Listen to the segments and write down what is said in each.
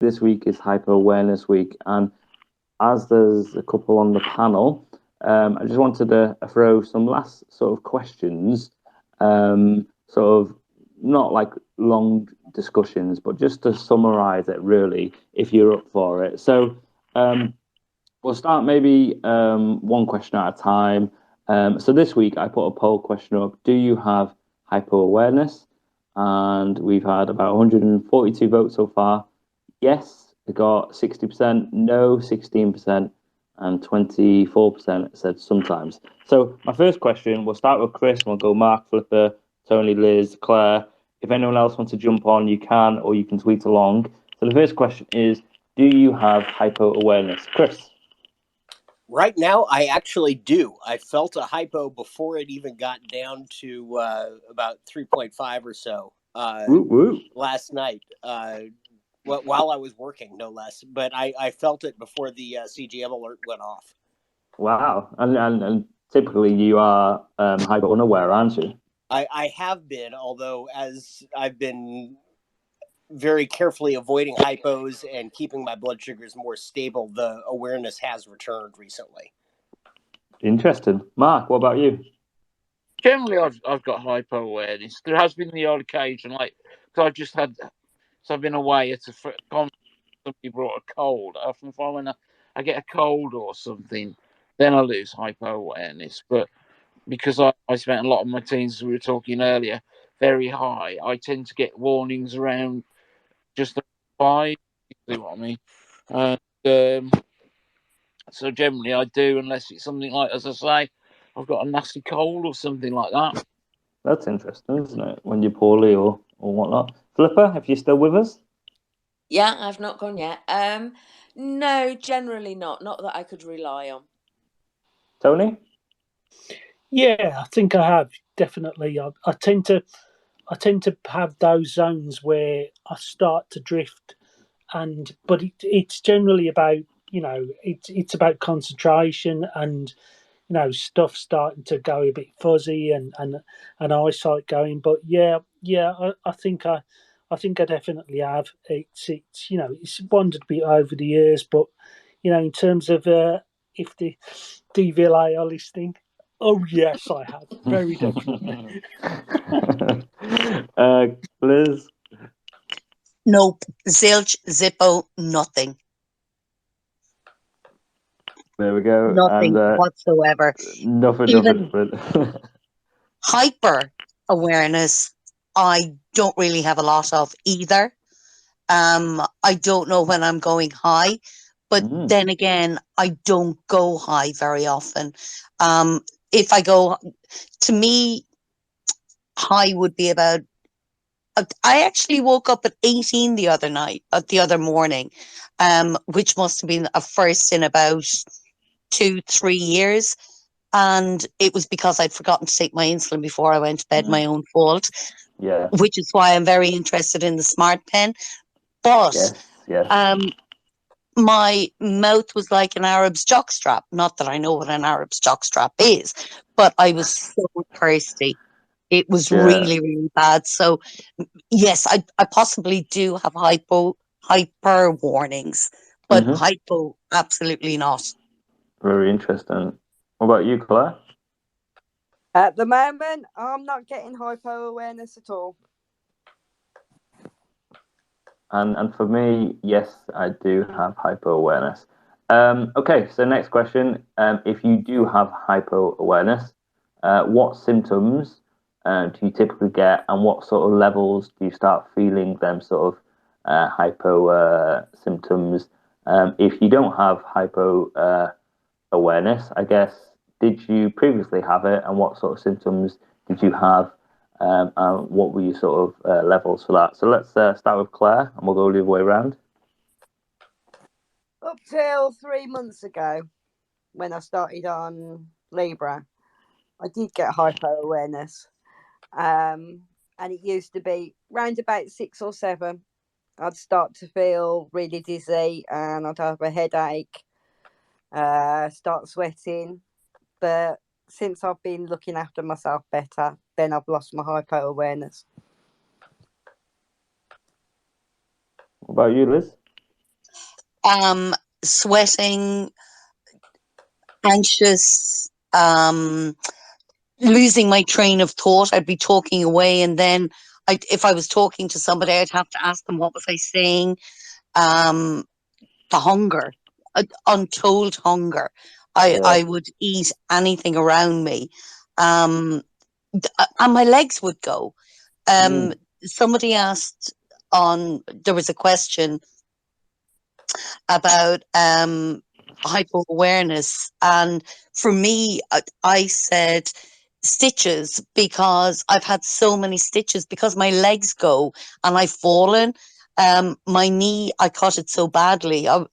this week is Hypo Awareness Week, and as there's a couple on the panel, I just wanted to throw some last sort of questions, sort of not like long discussions, but just to summarize it really, if you're up for it. So we'll start maybe one question at a time. So this week I put a poll question up: do you have hypo awareness? And we've had about 142 votes so far. Yes, we got 60%, no 16%, and 24% said sometimes. So my first question, we'll start with Chris, and we'll go Mark, Flipper, Tony, Liz, Claire. If anyone else wants to jump on, you can, or you can tweet along. So the first question is, do you have hypo awareness? Chris? Right now, I actually do. I felt a hypo before it even got down to about 3.5 or so last night, while I was working, no less. But I felt it before the CGM alert went off. Wow. And typically you are hypo unaware, aren't you? I have been, although as I've been very carefully avoiding hypos and keeping my blood sugars more stable, the awareness has returned recently. Interesting. Mark, what about you? Generally, I've got hypo awareness. There has been the odd occasion, like, because I've been away at somebody brought a cold. I often find when I get a cold or something, then I lose hypo awareness. But because I spent a lot of my teens, as we were talking earlier, very high, I tend to get warnings around just 5, you see what I mean? And so generally I do, unless it's something like, as I say, I've got a nasty cold or something like that. That's interesting, isn't it? When you're poorly or whatnot. Flipper, if you're still with us? Yeah, I've not gone yet. No, generally not. Not that I could rely on. Tony? Yeah, I think I have, definitely. I tend to have those zones where I start to drift, but it's generally about, it's about concentration and, stuff starting to go a bit fuzzy and eyesight going. But yeah, I think I definitely have. It's wandered a bit over the years, but in terms of if the DVLA are listening, oh yes, I have, very definitely. Liz? Nope. Zilch, Zippo, nothing. There we go. Nothing whatsoever. Nothing. Hyper awareness, I don't really have a lot of either. I don't know when I'm going high, but then again, I don't go high very often. If I go, to me, high would be about, I actually woke up at 18 the other morning, which must have been a first in about 2-3 years. And it was because I'd forgotten to take my insulin before I went to bed, my own fault. Yeah. Which is why I'm very interested in the smart pen. But yes. My mouth was like an Arab's jockstrap. Not that I know what an Arab's jockstrap is, but I was so thirsty. It was really, really bad. So yes, I possibly do have hyper warnings, but hypo, absolutely not. Very interesting. What about you, Claire? At the moment, I'm not getting hypo awareness at all. And for me, yes, I do have hypo awareness. Okay, so next question. If you do have hypo awareness, what symptoms do you typically get, and what sort of levels do you start feeling them sort of hypo symptoms? If you don't have hypo awareness, I guess, did you previously have it, and what sort of symptoms did you have, and what were your sort of levels for that? So let's start with Claire, and we'll go the other way around. Up till 3 months ago, when I started on Libra, I did get hypo awareness, and it used to be round about 6 or 7. I'd start to feel really dizzy, and I'd have a headache, start sweating. But since I've been looking after myself better, then I've lost my hypo awareness. What about you, Liz? sweating, anxious, losing my train of thought. I'd be talking away, and then if I was talking to somebody, I'd have to ask them, what was I saying? The hunger, untold hunger. I would eat anything around me. And my legs would go. Somebody asked there was a question about hypo awareness, and for me, I said stitches, because I've had so many stitches because my legs go and I've fallen. My knee, I cut it so badly, I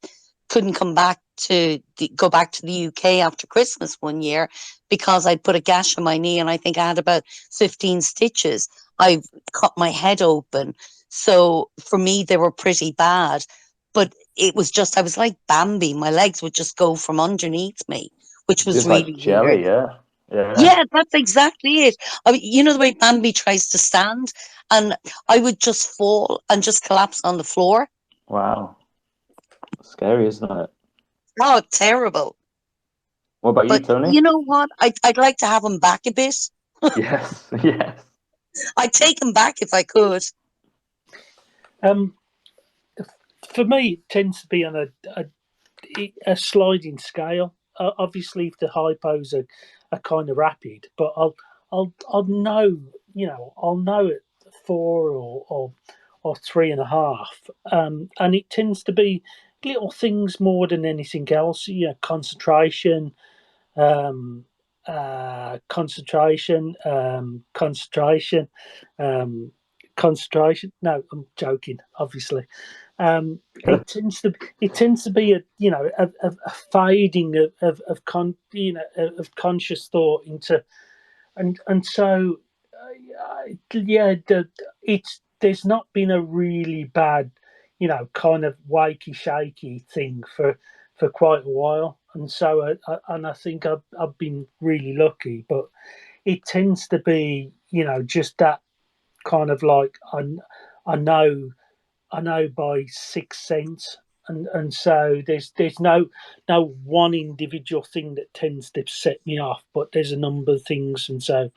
couldn't go back to the UK after Christmas one year because I'd put a gash on my knee, and I think I had about 15 stitches. I cut my head open. So for me, they were pretty bad. But it was just, I was like Bambi. My legs would just go from underneath me, which was just really like jelly, weird. yeah. Yeah, that's exactly it. I mean, you know the way Bambi tries to stand, and I would just fall and just collapse on the floor. Wow. Scary, isn't it? Oh, terrible. What about you, Tony? You know what? I'd like to have them back a bit. Yes. I'd take them back if I could. For me, it tends to be on a sliding scale. Obviously, if the hypos are kind of rapid, but I'll know, I'll know at 4 or 3.5, and it tends to be little things more than anything else. Concentration, concentration. No, I'm joking, obviously. It tends to be a fading of conscious thought into, and so there's not been a really bad kind of wakey shaky thing for quite a while, and so I think I've been really lucky, but it tends to be just that kind of like I know by sixth sense, and so there's no one individual thing that tends to set me off, but there's a number of things, and so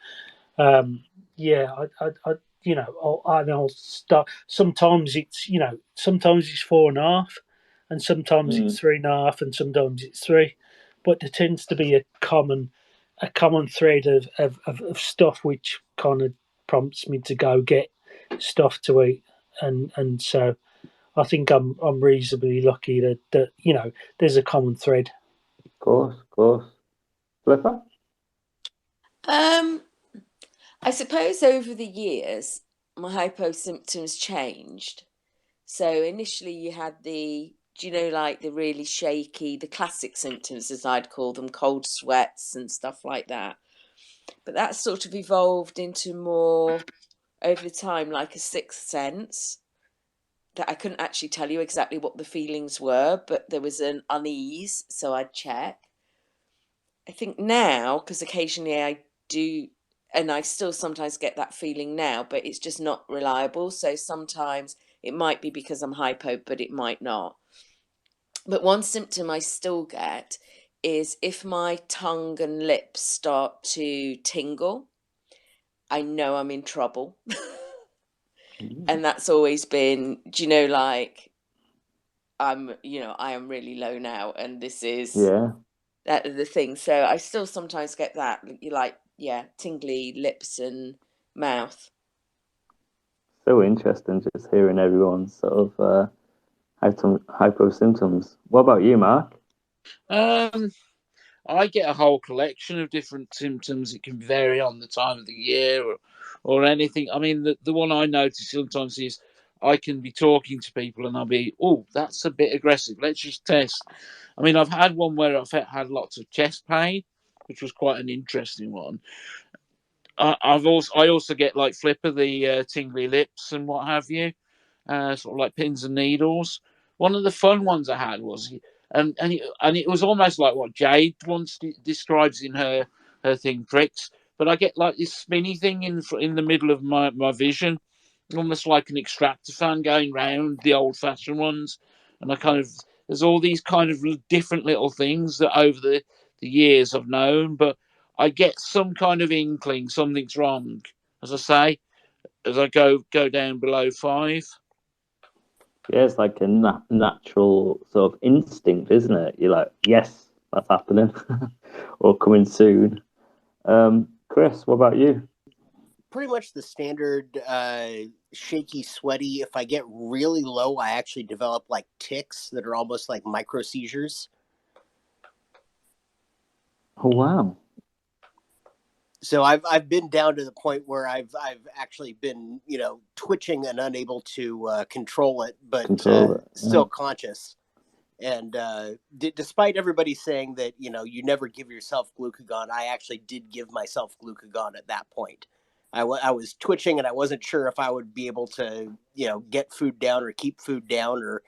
yeah, I'll start. Sometimes it's 4.5, and sometimes it's 3.5, and sometimes it's 3, but there tends to be a common thread of stuff which kind of prompts me to go get stuff to eat, and so I think I'm reasonably lucky that there's a common thread. Of course. Flipper? I suppose over the years my hypo symptoms changed. So initially you had the really shaky, the classic symptoms, as I'd call them, cold sweats and stuff like that. But that sort of evolved into more, over the time, like a sixth sense, that I couldn't actually tell you exactly what the feelings were, but there was an unease, so I'd check. I think now, because occasionally I do, and I still sometimes get that feeling now, but it's just not reliable. So sometimes it might be because I'm hypo, but it might not. But one symptom I still get is if my tongue and lips start to tingle, I know I'm in trouble. And that's always been, I am really low now, and this is the thing. So I still sometimes get that, tingly lips and mouth. So interesting, just hearing everyone's sort of hypo symptoms. What about you, Marc? I get a whole collection of different symptoms. It can vary on the time of the year or anything. I mean, the one I notice sometimes is I can be talking to people and I'll be, oh, that's a bit aggressive. Let's just test. I mean, I've had one where I've had lots of chest pain, which was quite an interesting one. I also get like Flipper, the tingly lips and what have you, sort of like pins and needles. One of the fun ones I had was, and it was almost like what Jade once describes in her thing, tricks. But I get like this spinny thing in the middle of my vision, almost like an extractor fan going round, the old fashioned ones, and I kind of there's all these kind of different little things that over the years I've known, but I get some kind of inkling something's wrong, as I say, as I go down below 5. Yeah, it's like a natural sort of instinct, isn't it? You're like, yes, that's happening, or coming soon. Chris, what about you? Pretty much the standard shaky, sweaty. If I get really low, I actually develop like tics that are almost like micro seizures. Oh wow! So I've been down to the point where I've actually been, you know, twitching and unable to control it, but still conscious. And despite everybody saying that, you know, you never give yourself glucagon, I actually did give myself glucagon at that point. I was twitching and I wasn't sure if I would be able to, you know, get food down or keep food down, or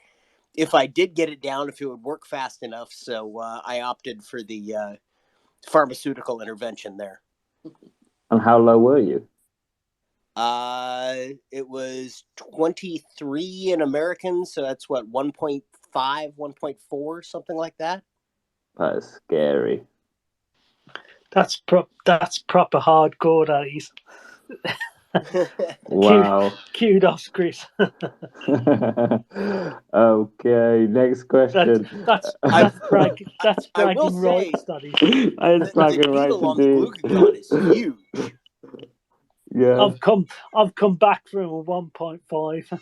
if I did get it down, if it would work fast enough. So I opted for the pharmaceutical intervention there. And how low were you? It was 23 in American, so that's what, 1.5, 1.4, something like that. That is scary. That's proper hardcore, that is. Wow. Kudos, Chris. Okay, next question. That's bragging rights, that is. That's bragging rights on the glucagon is huge. Yeah. I've come back from a 1.5.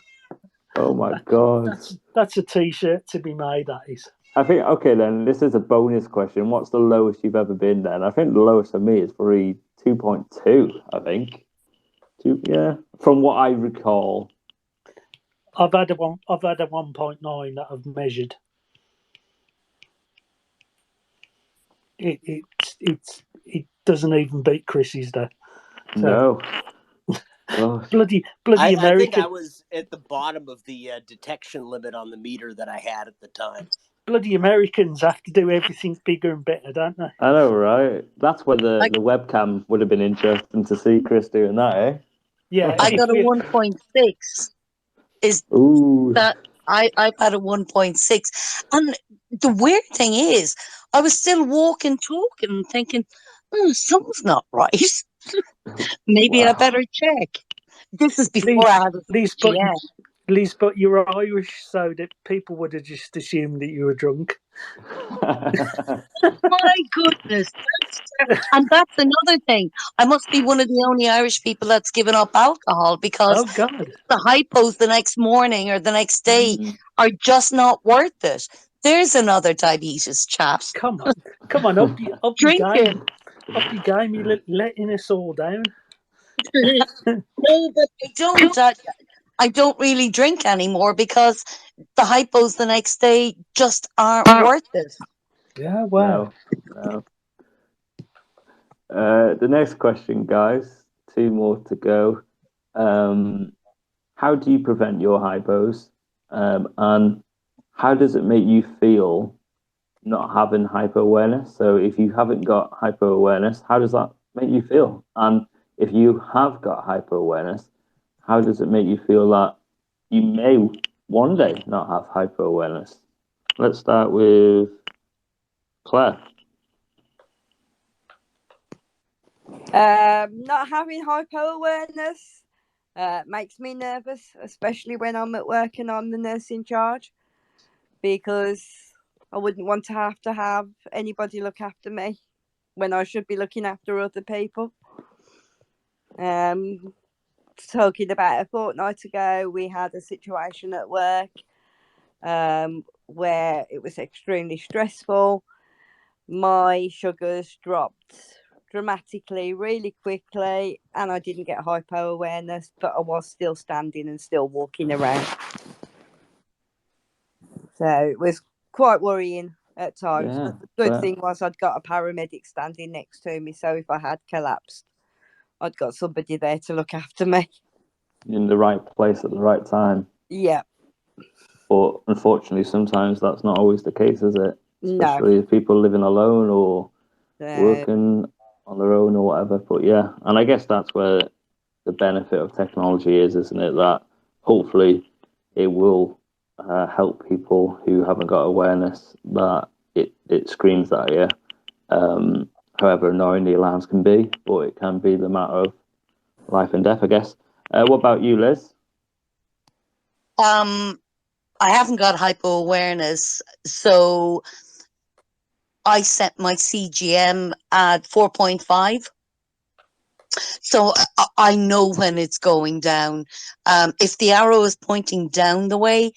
Oh my god. That's a t-shirt to be made, that is. I think, okay then, this is a bonus question. What's the lowest you've ever been then? I think the lowest for me is probably 2.2, I think. Yeah, from what I recall. I've had a 1.9 that I've measured. It doesn't even beat Chris's though. So. No. bloody American. I think I was at the bottom of the detection limit on the meter that I had at the time. Bloody Americans have to do everything bigger and better, don't they? I know, right? That's where the webcam would have been interesting to see Chris doing that, eh? Yeah. I got a 1.6. Is Ooh. That I've had a 1.6. And the weird thing is, I was still walking, talking, and thinking, something's not right. Maybe I better check. This is before I had a Liz, but you're Irish, so that people would have just assumed that you were drunk. My goodness. And that's another thing. I must be one of the only Irish people that's given up alcohol, because the hypos the next morning or the next day are just not worth it. There's another diabetes chat. Come on, up your game. Up your game, you're letting us all down. No, but I don't really drink anymore because the hypos the next day just aren't worth it. Yeah, wow. No. The next question, guys. 2 more to go. How do you prevent your hypos? And how does it make you feel not having hypo awareness? So if you haven't got hypo awareness, how does that make you feel? And if you have got hypo awareness, how does it make you feel that you may one day not have hypo awareness? Let's start with Claire. Not having hypo awareness makes me nervous, especially when I'm at work and I'm the nurse in charge, because I wouldn't want to have anybody look after me when I should be looking after other people. Talking about a fortnight ago, we had a situation at work where it was extremely stressful. My sugars dropped dramatically, really quickly, and I didn't get hypo awareness, but I was still standing and still walking around. So it was quite worrying at times. Yeah, but the good thing was I'd got a paramedic standing next to me, so if I had collapsed, I'd got somebody there to look after me. In the right place at the right time. Yeah. But unfortunately, sometimes that's not always the case, is it? Especially if people living alone or working on their own or whatever. But yeah, and I guess that's where the benefit of technology is, isn't it? That hopefully it will help people who haven't got awareness that it screams at you. However annoying the alarms can be, but it can be the matter of life and death, I guess. What about you, Liz? I haven't got hypo awareness, so I set my CGM at 4.5. So I know when it's going down. If the arrow is pointing down the way,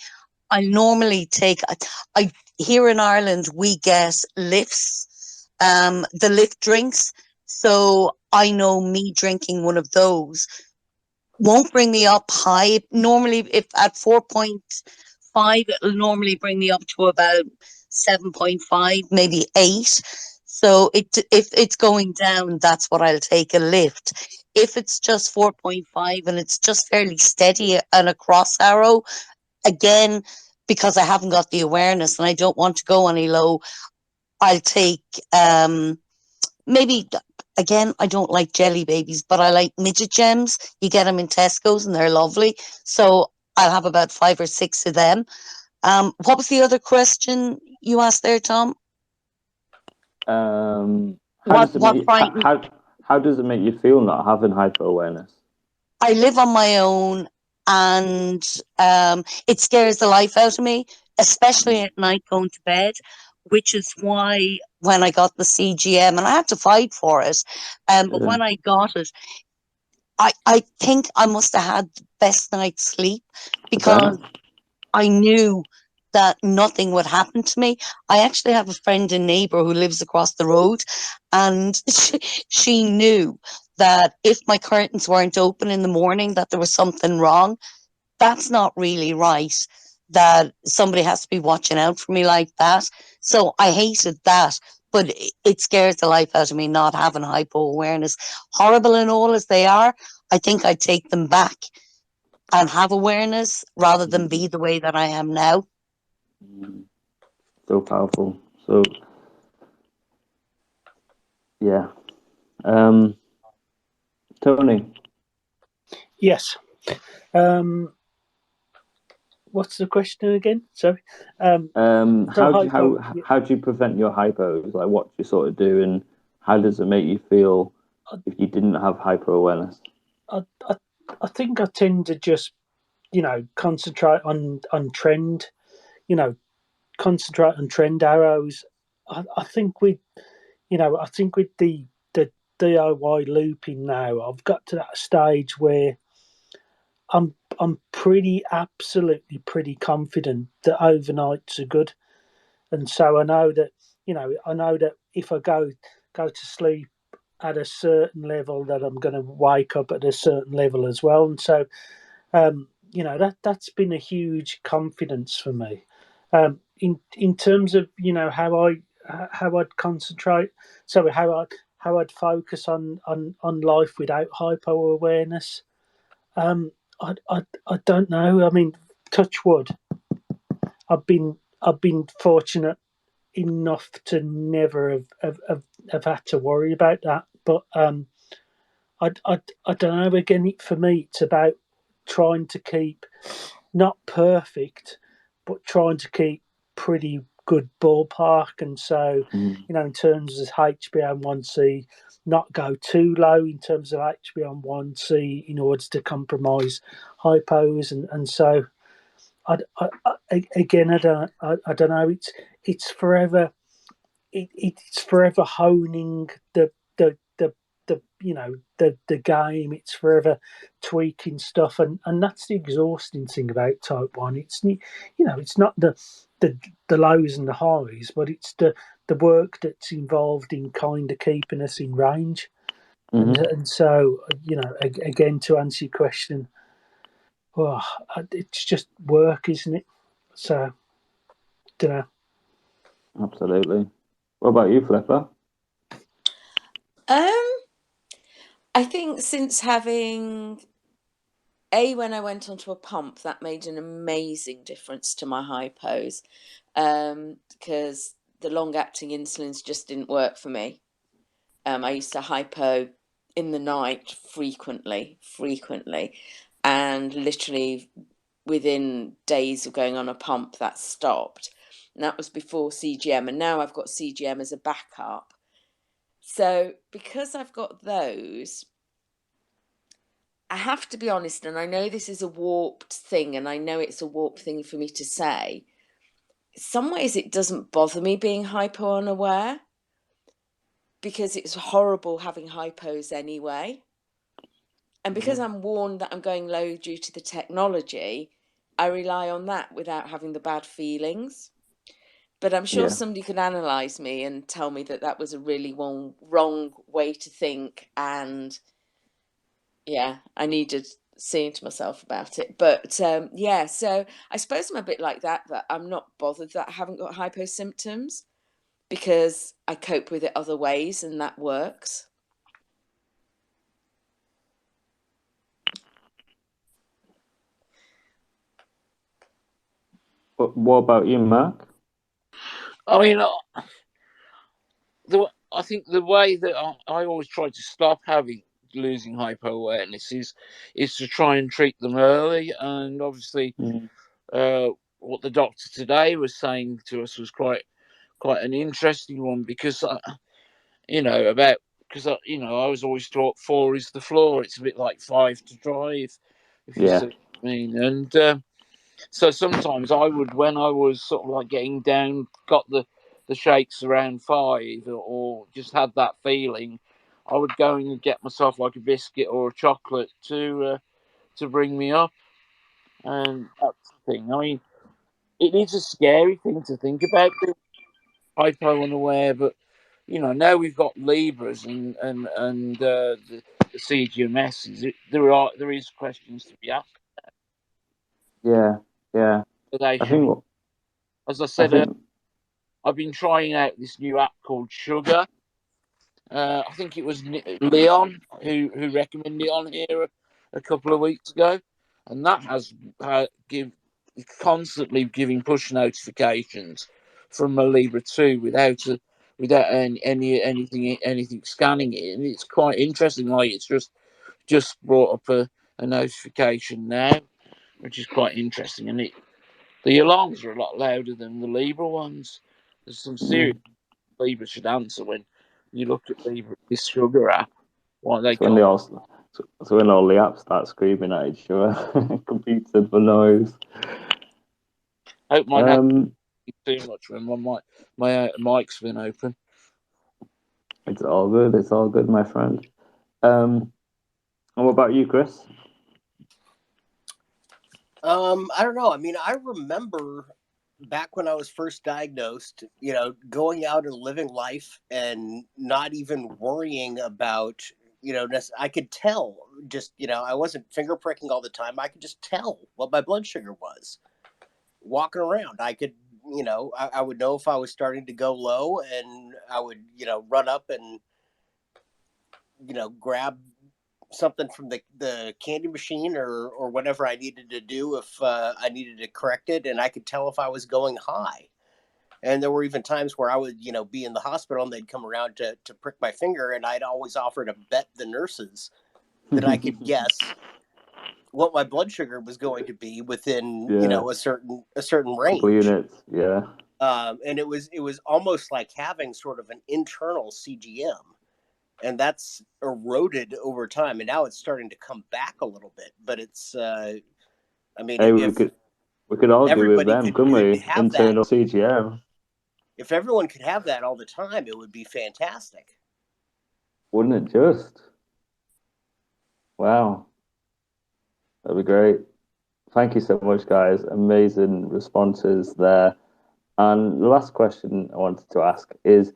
I normally take, here in Ireland, we get lifts, the lift drinks. So I know me drinking one of those won't bring me up high. Normally, if at 4.5, it'll normally bring me up to about 7.5, maybe 8. So if it's going down, that's what I'll take, a lift. If it's just 4.5 and it's just fairly steady and a cross arrow, again, because I haven't got the awareness and I don't want to go any low, I'll take maybe, again, I don't like jelly babies, but I like midget gems. You get them in Tesco's and they're lovely. So I'll have about 5 or 6 of them. What was the other question you asked there, Tom? How does it make you feel not having hyper awareness? I live on my own, and it scares the life out of me, especially at night going to bed, which is why when I got the CGM, and I had to fight for it, but when I got it, I think I must have had the best night's sleep, because I knew that nothing would happen to me. I actually have a friend and neighbor who lives across the road, and she knew that if my curtains weren't open in the morning, that there was something wrong. That's not really right, that somebody has to be watching out for me like that. So I hated that, but it scares the life out of me not having hypo awareness. Horrible and all as they are, I think I'd take them back and have awareness rather than be the way that I am now. So powerful. So yeah. Tony. Yes. What's the question again? Sorry. How do you prevent your hypos? Like, what do you sort of do, and how does it make you feel if you didn't have hyper awareness? I think I tend to just, concentrate on trend, concentrate on trend arrows. I think with the DIY looping now, I've got to that stage where I'm absolutely pretty confident that overnights are good, and so I know that if I go to sleep at a certain level, that I'm going to wake up at a certain level as well, and so that's been a huge confidence for me. In terms of how I'd concentrate, so how I'd focus on life without hypo awareness. I don't know. I mean, touch wood. I've been fortunate enough to never have had to worry about that. But I don't know. Again, for me, it's about trying to keep not perfect, but trying to keep pretty good ballpark. And so, in terms of HbA1c, not go too low in terms of HbA1c in order to compromise hypos. And so, I don't know. It's forever. It's forever honing the the game. It's forever tweaking stuff, and that's the exhausting thing about type 1. It's it's not the lows and the highs, but it's the work that's involved in kind of keeping us in range. And so again, to answer your question, it's just work, isn't it? So don't know. Absolutely. What about you, Flipper? I think since having when I went onto a pump, that made an amazing difference to my hypos, because the long-acting insulins just didn't work for me. I used to hypo in the night frequently, and literally within days of going on a pump, that stopped. And that was before CGM. And now I've got CGM as a backup. So because I've got those, I have to be honest, and I know this is a warped thing, and I know it's a warped thing for me to say. Some ways it doesn't bother me being hypo unaware, because it's horrible having hypos anyway. And because I'm warned that I'm going low due to the technology, I rely on that without having the bad feelings. But I'm sure somebody could analyse me and tell me that that was a really wrong way to think. And yeah, I needed seeing to myself about it. But yeah, so I suppose I'm a bit like that I'm not bothered that I haven't got hypo symptoms, because I cope with it other ways and that works. What about you, Marc? I mean, I think the way that I always try to stop losing hypo awareness is to try and treat them early. And obviously, what the doctor today was saying to us was quite an interesting one, because because I was always taught 4 is the floor. It's a bit like 5 to drive, if you see what I mean. And so sometimes I would, when I was sort of like getting down, got the shakes around 5, or just had that feeling, I would go and get myself like a biscuit or a chocolate to bring me up. And that's the thing. I mean, it is a scary thing to think about, being hypo unaware, but now we've got Libras and the CGMS. There is questions to be asked. Yeah. I think, as I said, I've been trying out this new app called Sugar. I think it was Leon who recommended it on here a couple of weeks ago, and that has constantly giving push notifications from my Libra 2 without anything scanning it, and it's quite interesting. Like, it's just brought up a notification now, which is quite interesting, and the alarms are a lot louder than the Libra ones. There's some serious Libra should answer when you look at Libra, this Sugar app. Why they when when all the apps start screaming at each other, competing for noise. Hope mine hasn't too much when my mic's been open. It's all good. It's all good, my friend. And what about you, Chris? I don't know. I mean, I remember back when I was first diagnosed, going out and living life and not even worrying about, I could tell just, I wasn't finger pricking all the time. I could just tell what my blood sugar was walking around. I could, I would know if I was starting to go low, and I would, run up and, grab something from the candy machine or whatever I needed to do if I needed to correct it, and I could tell if I was going high. And there were even times where I would, be in the hospital and they'd come around to prick my finger, and I'd always offer to bet the nurses that I could guess what my blood sugar was going to be within, a certain range. Couple units, yeah. And it was almost like having sort of an internal CGM. And that's eroded over time, and now it's starting to come back a little bit. But it's, I mean, hey, we could all do with them, couldn't we? Internal CGM. If everyone could have that all the time, it would be fantastic. Wouldn't it just? Wow, that'd be great. Thank you so much, guys. Amazing responses there. And the last question I wanted to ask is,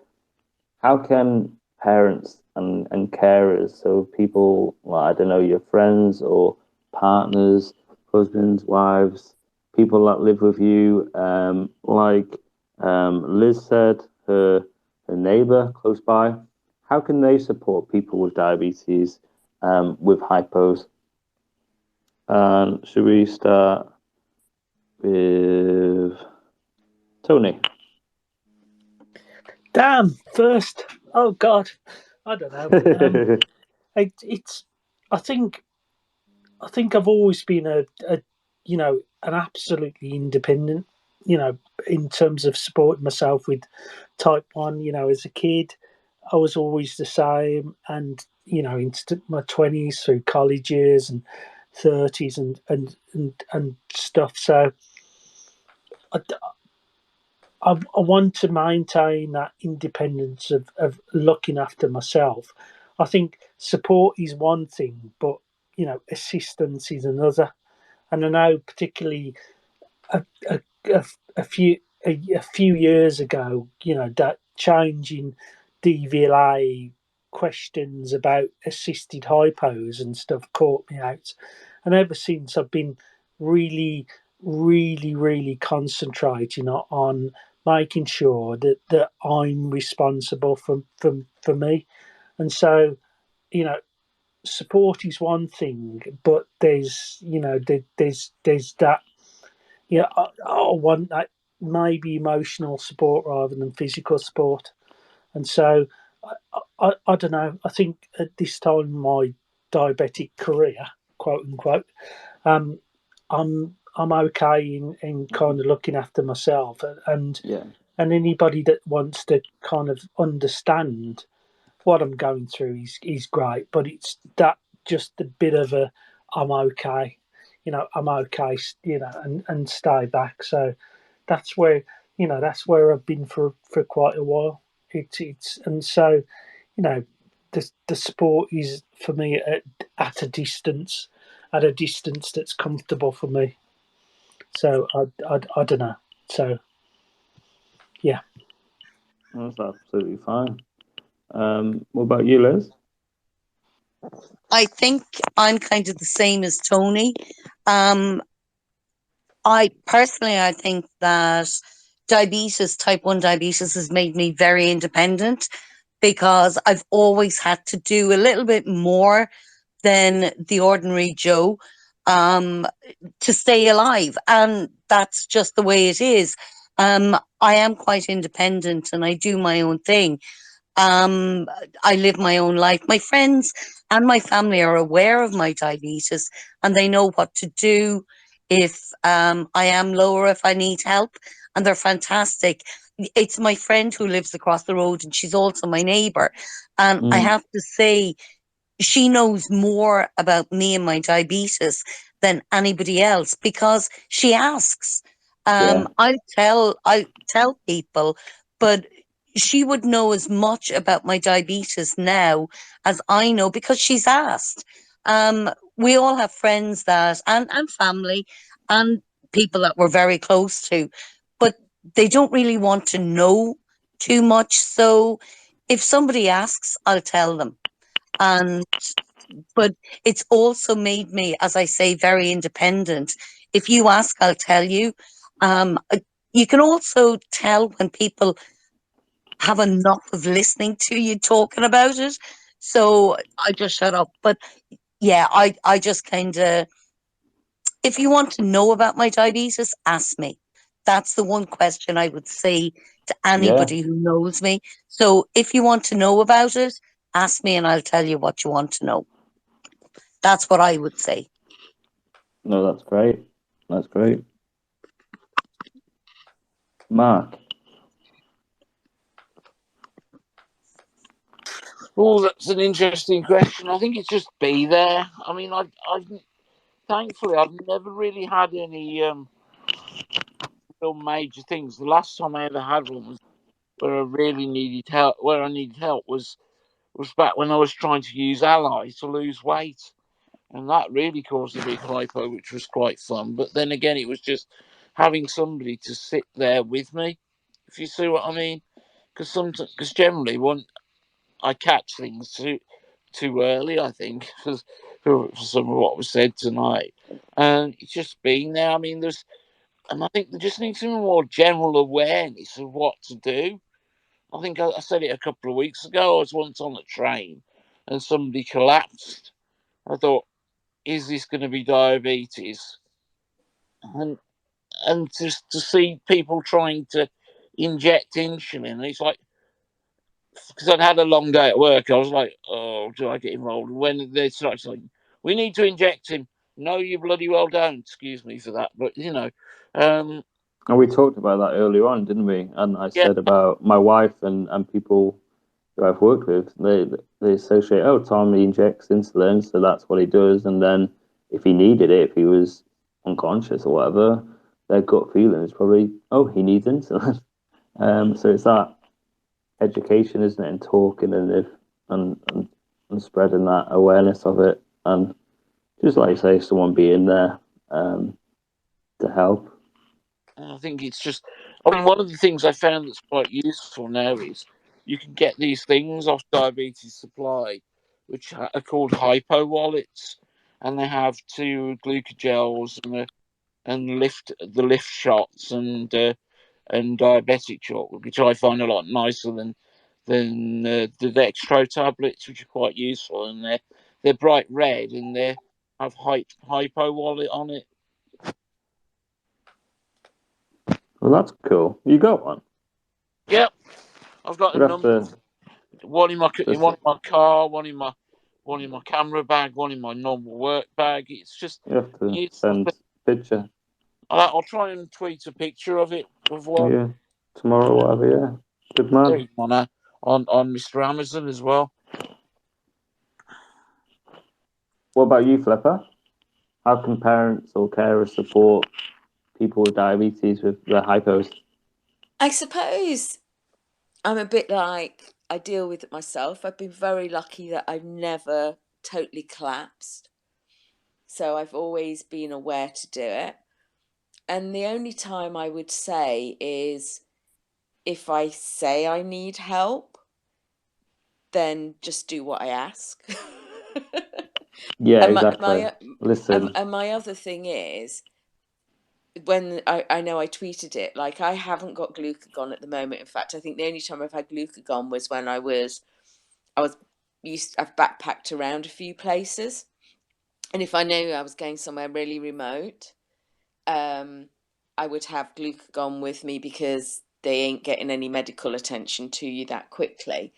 how can parents and carers, so people, well, I don't know, your friends or partners, husbands, wives, people that live with you, like Liz said, her neighbor close by, how can they support people with diabetes, with hypos? Should we start with Tony? Damn, first. Oh God, I don't know. I think I've always been a you know, an absolutely independent, you know, in terms of supporting myself with type 1, you know, as a kid, I was always the same. And, you know, into my 20s through college years and 30s and stuff. So I want to maintain that independence of looking after myself. I think support is one thing, but, you know, assistance is another. And I know particularly a, a, a few years ago, you know, that change in DVLA questions about assisted hypos and stuff caught me out. And ever since, I've been really, really concentrating on making sure that I'm responsible for me. And so, you know, support is one thing, but there's, you know, there's that, you know, I want that maybe emotional support rather than physical support. And so I don't know. I think at this time in my diabetic career, quote unquote, I'm okay in kind of looking after myself, and anybody that wants to kind of understand what I'm going through is great. But it's that just a bit of a I'm okay, you know, I'm okay, you know, and stay back. So that's where, you know, that's where I've been for quite a while. It's and so, you know, the sport is for me at a distance, that's comfortable for me. So I don't know. So yeah, that's absolutely fine. What about you, Liz? I think I'm kind of the same as Tony. I think that type 1 diabetes has made me very independent, because I've always had to do a little bit more than the ordinary Joe to stay alive. And that's just the way it is. I am quite independent and I do my own thing. I live my own life. My friends and my family are aware of my diabetes and they know what to do if I am low or if I need help, and they're fantastic. It's my friend who lives across the road and she's also my neighbor. And I have to say, she knows more about me and my diabetes than anybody else because she asks. I tell people, but she would know as much about my diabetes now as I know because she's asked. We all have friends that and family and people that we're very close to, but they don't really want to know too much. So if somebody asks, I'll tell them. But it's also made me, as I say, very independent. If you ask, I'll tell you. You can also tell when people have enough of listening to you talking about it. So I just shut up. But yeah, I just kind of, if you want to know about my diabetes, ask me. That's the one question I would say to anybody who knows me. So if you want to know about it, ask me and I'll tell you what you want to know. That's what I would say. No, that's great. That's great. Marc? Oh, that's an interesting question. I think it's just be there. I mean, I've thankfully I've never really had any real major things. The last time I ever had one was where I really needed help. Where I needed help was back when I was trying to use Ally to lose weight, and that really caused a big hypo, which was quite fun. But then again, it was just having somebody to sit there with me, if you see what I mean. Because generally, when I catch things too early, I think, for some of what was said tonight, and it's just being there. I mean, and I think there just needs some more general awareness of what to do. I think I said it a couple of weeks ago. I was once on a train, and somebody collapsed. I thought, is this going to be diabetes? And just to see people trying to inject insulin, and it's like, because I'd had a long day at work, I was like, oh, do I get involved? When they started saying, we need to inject him, No, you bloody well don't. Excuse me for that, but you know, and we talked about that earlier on, didn't we? And I yeah, said about my wife and people who I've worked with, they associate, oh, Tom, he injects insulin, so that's what he does. And then if he needed it, if he was unconscious or whatever, their gut feeling is probably, oh, he needs insulin. So it's that education, isn't it, and talking and spreading that awareness of it, and just like you say, someone being there to help. I think it's just. I mean, one of the things I found that's quite useful now is you can get these things off Diabetes Supply, which are called Hypo wallets, and they have 2 glucogels and the lift shots and diabetic chalk, which I find a lot nicer than the dextro tablets, which are quite useful, and they're bright red and they have Hypo wallet on it. Well, that's cool. You got one? Yep, I've got a number. One in my car, one in my camera bag, one in my normal work bag. It's just you have to send a picture. I'll try and tweet a picture of it of one. Yeah, tomorrow, whatever. Yeah, good man. On Mr. Amazon as well. What about you, Flipper? How can parents or carers support people with diabetes with their hypos? I suppose I'm a bit like, I deal with it myself. I've been very lucky that I've never totally collapsed. So I've always been aware to do it. And the only time I would say is if I say I need help, then just do what I ask. Yeah, and exactly. Listen. And my other thing is, when I know I tweeted it, like, I haven't got glucagon at the moment. In fact, I think the only time I've had glucagon was when I've backpacked around a few places. And if I knew I was going somewhere really remote, I would have glucagon with me because they ain't getting any medical attention to you that quickly.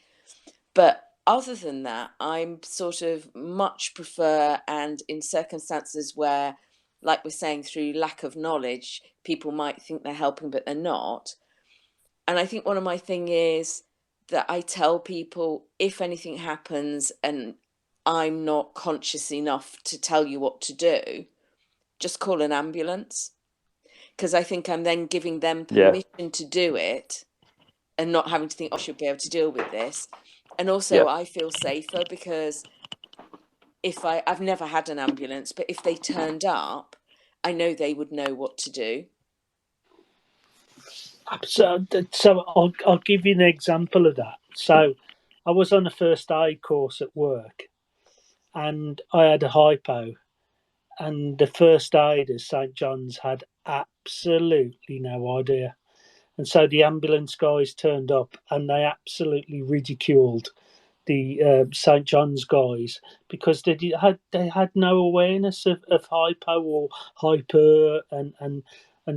But other than that, I'm sort of much prefer, and in circumstances where, like we're saying, through lack of knowledge, people might think they're helping, but they're not. And I think one of my thing is that I tell people, if anything happens and I'm not conscious enough to tell you what to do, just call an ambulance. Because I think I'm then giving them permission to do it and not having to think, oh, I should be able to deal with this. And also I feel safer because I've never had an ambulance, but if they turned up, I know they would know what to do. So I'll give you an example of that. So I was on a first aid course at work and I had a hypo, and the first aiders, St. John's, had absolutely no idea. And so the ambulance guys turned up and they absolutely ridiculed the St. John's guys because they had no awareness of hypo or hyper and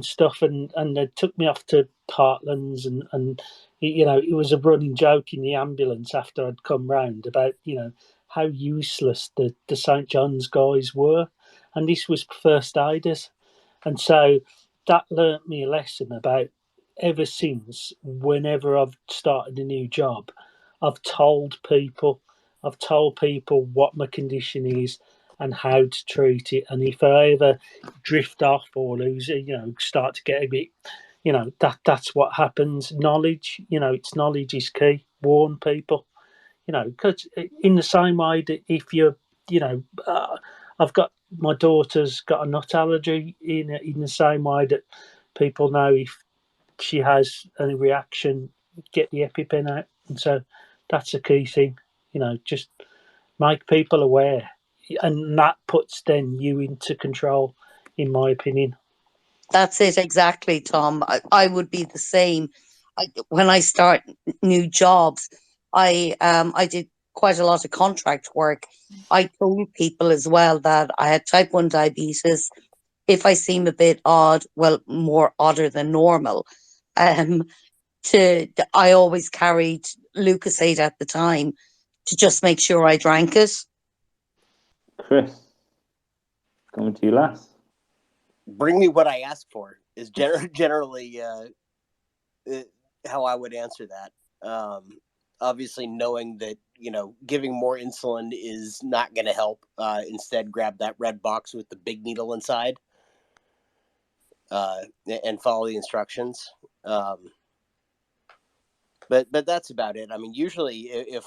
stuff, and they took me off to Heartlands, and you know, it was a running joke in the ambulance after I'd come round about, you know, how useless the St. John's guys were, and this was first aiders. And so that learnt me a lesson about, ever since, whenever I've started a new job, I've told people what my condition is and how to treat it. And if I ever drift off or lose it, you know, start to get a bit, you know, that's what happens. Knowledge, you know, it's knowledge is key. Warn people, you know, because in the same way that if you're, you know, I've got, my daughter's got a nut allergy, in the same way that people know if she has a reaction, get the EpiPen out. And so that's a key thing, you know, just make people aware, and that puts then you into control, in my opinion. That's it, exactly, Tom. I would be the same. When I start new jobs, I did quite a lot of contract work. I told people as well that I had type 1 diabetes. If I seem a bit odd, well, more odder than normal, I always carried Lucozade at the time to just make sure I drank it. Chris, coming to you last. Bring me what I ask for is generally how I would answer that. Obviously, knowing that, giving more insulin is not going to help. Instead, grab that red box with the big needle inside and follow the instructions. But that's about it. I mean, usually if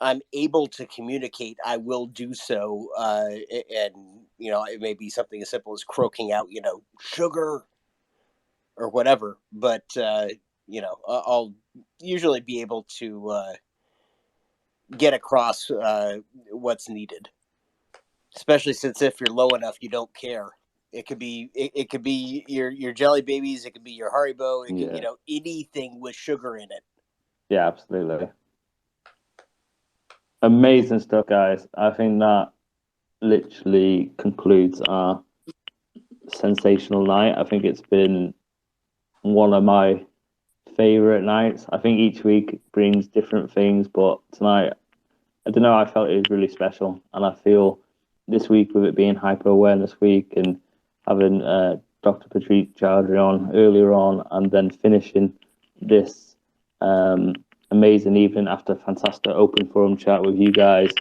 I'm able to communicate, I will do so. And, it may be something as simple as croaking out, sugar or whatever. But, I'll usually be able to get across what's needed, especially since if you're low enough, you don't care. It could be your jelly babies. It could be your Haribo. It could, anything with sugar in it. Yeah, absolutely. Amazing stuff, guys. I think that literally concludes our sensational night. I think it's been one of my favorite nights. I think each week brings different things, but tonight, I don't know, I felt it was really special. And I feel this week, with it being Hypo Awareness Week and having Dr. Pratik Choudhary on earlier on, and then finishing this amazing evening after a fantastic open forum chat with you guys,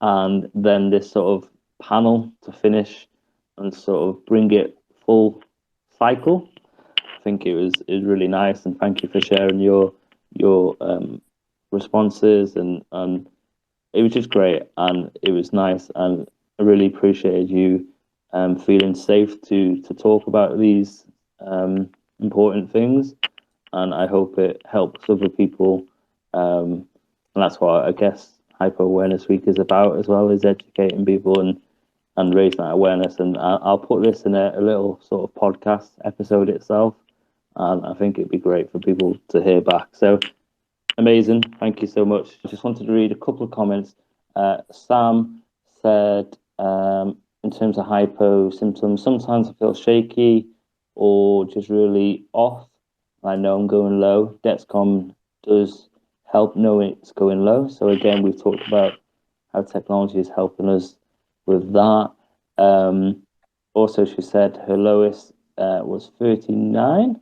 and then this sort of panel to finish and sort of bring it full cycle. I think it was really nice, and thank you for sharing your responses, and it was just great, and it was nice, and I really appreciated you feeling safe to talk about these important things, and I hope it helps other people. And that's what I guess Hypo Awareness Week is about as well, is educating people and raising that awareness. And I'll put this in a little sort of podcast episode itself, and I think it'd be great for people to hear back. So amazing. Thank you so much. I just wanted to read a couple of comments. Sam said, in terms of hypo symptoms, sometimes I feel shaky or just really off. I know I'm going low. Dexcom does help knowing it's going low. So again, we've talked about how technology is helping us with that. Also, she said her lowest was 39.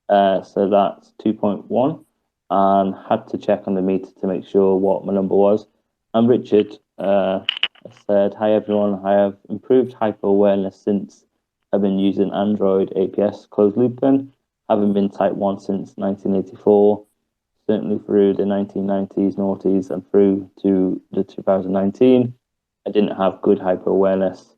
So that's 2.1. And had to check on the meter to make sure what my number was. And Richard said, hi everyone, I have improved hypo awareness since I've been using Android APS closed looping, having been type 1 since 1984, certainly through the 1990s, noughties, and through to the 2019. I didn't have good hypo awareness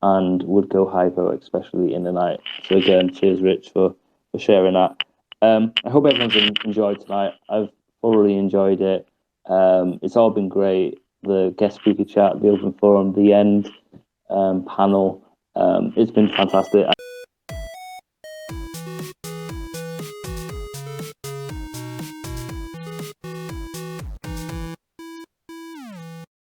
and would go hypo, especially in the night. So again, cheers Rich for sharing that. I hope everyone's enjoyed tonight. I've thoroughly enjoyed it. It's all been great. The guest speaker chat, the open forum, the end panel. It's been fantastic.